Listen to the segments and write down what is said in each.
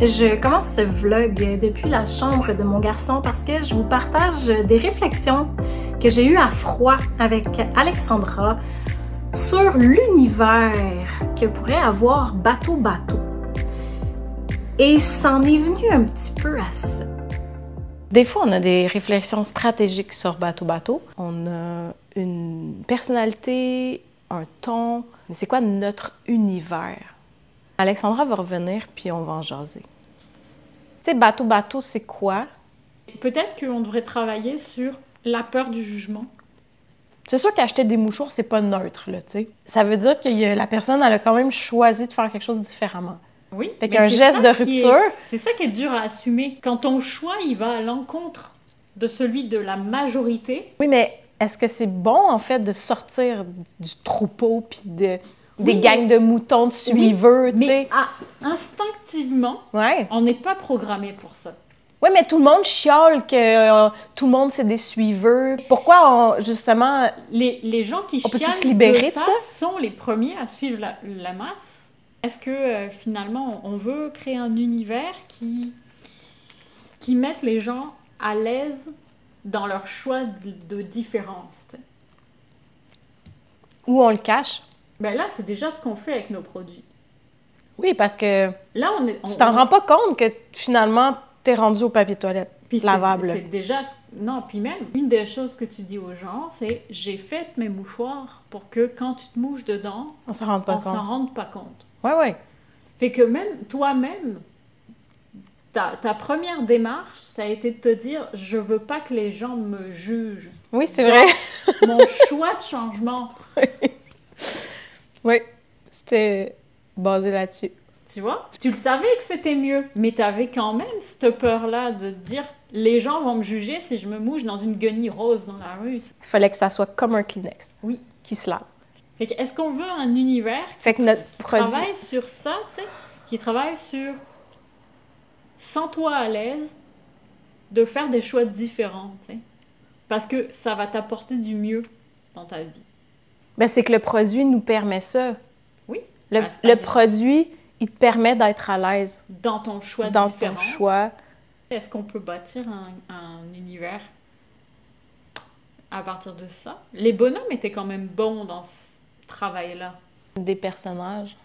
Je commence ce vlog depuis la chambre de mon garçon parce que je vous partage des réflexions que j'ai eues à froid avec Alexandra sur l'univers que pourrait avoir Bateau Bateau. Et c'en est venu un petit peu à ça. Des fois, on a des réflexions stratégiques sur Bateau Bateau. On a une personnalité, un ton. Mais c'est quoi notre univers? Alexandra va revenir, puis on va en jaser. Tu sais, Bateau Bateau, c'est quoi? Peut-être qu'on devrait travailler sur la peur du jugement. C'est sûr qu'acheter des mouchoirs, c'est pas neutre, là, tu sais. Ça veut dire que la personne, elle a quand même choisi de faire quelque chose différemment. Oui. Fait qu'un geste de rupture... C'est ça qui est dur à assumer. Quand ton choix, il va à l'encontre de celui de la majorité. Oui, mais est-ce que c'est bon, en fait, de sortir du troupeau, puis des gangs de moutons, de suiveurs, tu sais? Mais instinctivement, Ouais. on n'est pas programmé pour ça. Oui, mais tout le monde chiale que tout le monde, c'est des suiveurs. Pourquoi, justement... Les gens qui on peut-tu chialent se libérer de ça sont les premiers à suivre la masse. Est-ce que, finalement, on veut créer un univers qui mette les gens à l'aise dans leur choix de différence, t'sais? Ou on le cache? Ben là, c'est déjà ce qu'on fait avec nos produits. Oui, parce que là, tu t'en rends pas compte que, finalement, t'es rendu au papier toilette lavable. C'est déjà... Non, puis même, une des choses que tu dis aux gens, c'est « J'ai fait mes mouchoirs pour que quand tu te mouches dedans, on s'en rende pas compte. s'en rende pas compte. » Oui, oui. Fait que même toi-même, ta première démarche, ça a été de te dire « Je veux pas que les gens me jugent. » Oui, c'est vrai. Mon choix de changement. Oui, c'était basé là-dessus. Tu vois? Tu le savais que c'était mieux, mais tu avais quand même cette peur-là de te dire « Les gens vont me juger si je me mouche dans une guenille rose dans la rue. » Il fallait que ça soit comme un Kleenex. Oui. Qui se lave. Fait que est-ce qu'on veut un univers fait que notre qui produit... travaille sur ça, tu sais, qui travaille sur sens-toi à l'aise de faire des choix différents, tu sais, parce que ça va t'apporter du mieux dans ta vie. Ben, c'est que le produit nous permet ça. Oui. Le produit, il te permet d'être à l'aise. Dans ton choix dans différent. Ton choix. Est-ce qu'on peut bâtir un univers à partir de ça? Les bonhommes étaient quand même bons dans ce travail-là. Des personnages.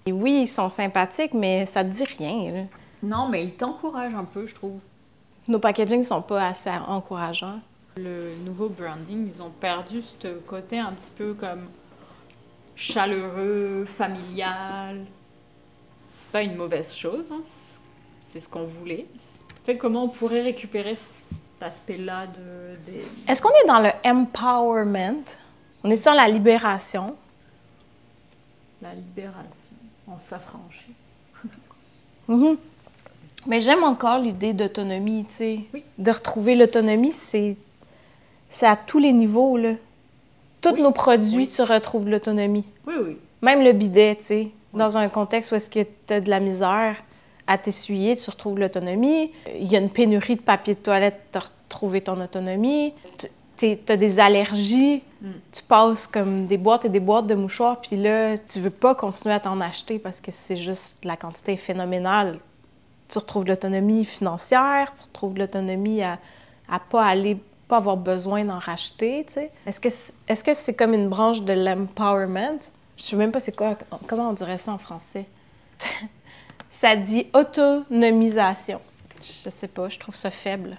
Et oui, ils sont sympathiques, mais ça te dit rien, là. Non, mais ils t'encouragent un peu, je trouve. Nos packagings sont pas assez encourageants. Le nouveau branding, ils ont perdu ce côté un petit peu comme chaleureux, familial. C'est pas une mauvaise chose, hein. C'est ce qu'on voulait. Fait comment on pourrait récupérer cet aspect-là Est-ce qu'on est dans le empowerment? On est sur la libération? La libération. On s'affranchit. Mais j'aime encore l'idée d'autonomie, tu sais. Oui. De retrouver l'autonomie, c'est à tous les niveaux, là. Tous nos produits, tu retrouves l'autonomie. Oui, oui. Même le bidet, tu sais. Dans un contexte où est-ce que tu as de la misère à t'essuyer, tu retrouves l'autonomie. Il y a une pénurie de papier de toilette, tu as retrouvé ton autonomie. Tu as des allergies, tu passes comme des boîtes et des boîtes de mouchoirs, puis là, tu veux pas continuer à t'en acheter parce que c'est juste, la quantité est phénoménale. Tu retrouves l'autonomie financière, tu retrouves l'autonomie à pas avoir besoin d'en racheter, tu sais. Est-ce que c'est comme une branche de l'empowerment? Je sais même pas c'est quoi, comment on dirait ça en français. Ça dit autonomisation. Je sais pas, je trouve ça faible.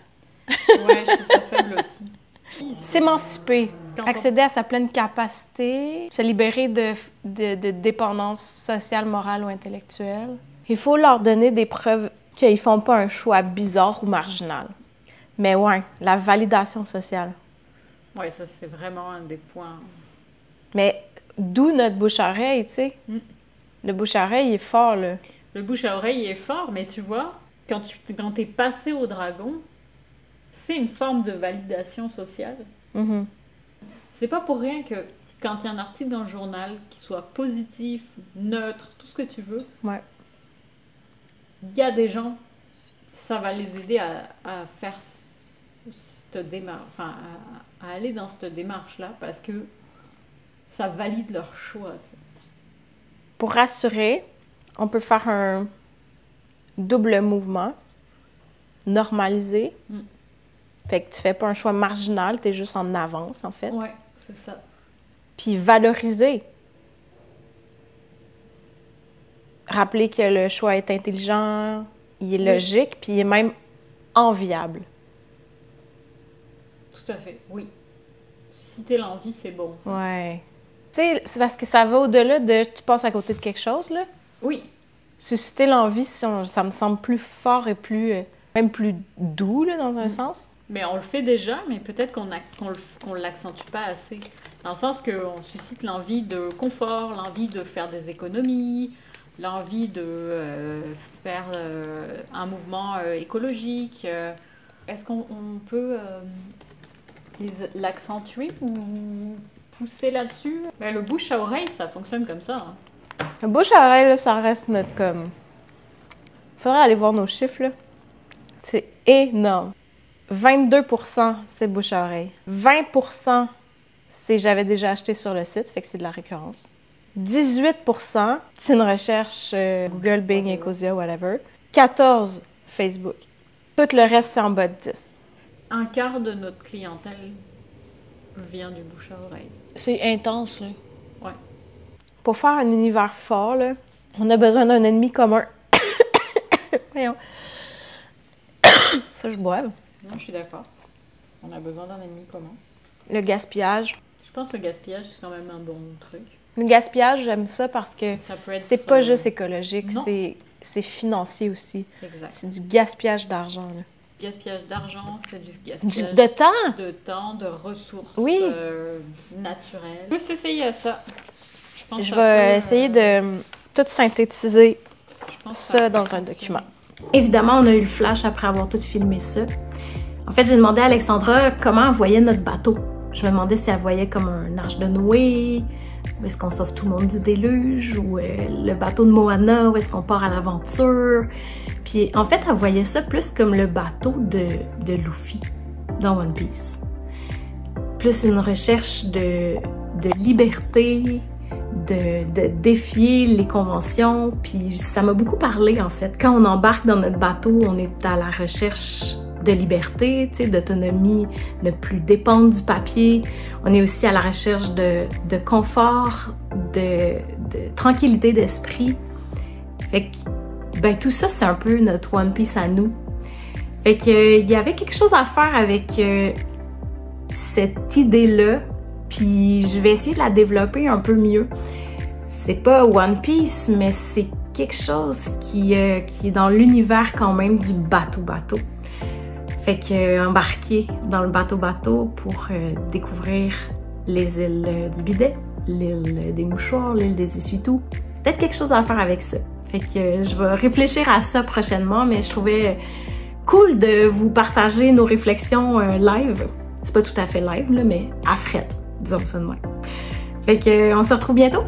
Ouais, je trouve ça faible aussi. S'émanciper, accéder à sa pleine capacité, se libérer de dépendance sociale, morale ou intellectuelle. Il faut leur donner des preuves qu'ils font pas un choix bizarre ou marginal. Mais ouais, la validation sociale. Ouais, ça c'est vraiment un des points. Mais d'où notre bouche-à-oreille, tu sais. Le bouche-à-oreille est fort, là. Le bouche-à-oreille est fort, mais tu vois, quand t'es passé au dragon, c'est une forme de validation sociale. C'est pas pour rien que quand il y a un article dans le journal qui soit positif, neutre, tout ce que tu veux, ouais. Il y a des gens, ça va les aider à faire cette démarche, enfin, à aller dans cette démarche-là parce que ça valide leur choix. T'sais. Pour rassurer, on peut faire un double mouvement, normaliser. Fait que tu fais pas un choix marginal, tu es juste en avance, en fait. Ouais, c'est ça. Puis valoriser. Rappeler que le choix est intelligent, il est logique, puis il est même enviable. Tout à fait, oui. Susciter l'envie, c'est bon. Ça. Ouais. Tu sais, c'est parce que ça va au-delà de tu passes à côté de quelque chose, là. Oui. Susciter l'envie, ça me semble plus fort et plus, même plus doux, là, dans un sens. Mais on le fait déjà, mais peut-être qu'on l'accentue pas assez. Dans le sens qu'on suscite l'envie de confort, l'envie de faire des économies, l'envie de faire un mouvement écologique. Est-ce qu'on peut l'accentuer ou pousser là-dessus? Ben, le bouche à oreille, ça fonctionne comme ça. Hein. Le bouche à oreille, là, ça reste notre comme... Faudrait aller voir nos chiffres, là. C'est énorme. 22% c'est bouche à oreille. 20% c'est j'avais déjà acheté sur le site, fait que c'est de la récurrence. 18% c'est une recherche Google, Bing, Ecosia, whatever. 14% Facebook. Tout le reste, c'est en bas de 10. Un quart de notre clientèle vient du bouche à oreille. C'est intense, là. Ouais. Pour faire un univers fort, là, on a besoin d'un ennemi commun. Voyons. Ça, je boive. Non, je suis d'accord. On a besoin d'un ennemi commun. Le gaspillage. Je pense que le gaspillage, c'est quand même un bon truc. Le gaspillage, j'aime ça parce que c'est pas juste écologique, c'est financier aussi. Exact. C'est du gaspillage d'argent, là. Gaspillage d'argent, c'est du gaspillage de temps. De temps, de ressources oui. Naturelles. Je peux s'essayer à ça. Je vais essayer de tout synthétiser ça dans un document. Évidemment, on a eu le flash après avoir tout filmé ça. En fait, j'ai demandé à Alexandra comment elle voyait notre bateau. Je me demandais si elle voyait comme un arche de Noé, où est-ce qu'on sauve tout le monde du déluge, ou le bateau de Moana, où est-ce qu'on part à l'aventure. Puis en fait, elle voyait ça plus comme le bateau de Luffy dans One Piece. Plus une recherche de liberté, de défier les conventions. Puis ça m'a beaucoup parlé en fait. Quand on embarque dans notre bateau, on est à la recherche de liberté, d'autonomie, de plus dépendre du papier. On est aussi à la recherche de confort, de tranquillité d'esprit. Fait que, ben, tout ça, c'est un peu notre One Piece à nous. Fait que, il y avait quelque chose à faire avec cette idée-là, puis je vais essayer de la développer un peu mieux. C'est pas One Piece, mais c'est quelque chose qui est dans l'univers quand même du bateau-bateau. Fait que embarquer dans le bateau-bateau pour découvrir les îles du bidet, l'île des mouchoirs, l'île des essuie-tout. Peut-être quelque chose à faire avec ça. Fait que je vais réfléchir à ça prochainement, mais je trouvais cool de vous partager nos réflexions live. C'est pas tout à fait live, là, mais à frette, disons ça de même. Fait que on se retrouve bientôt!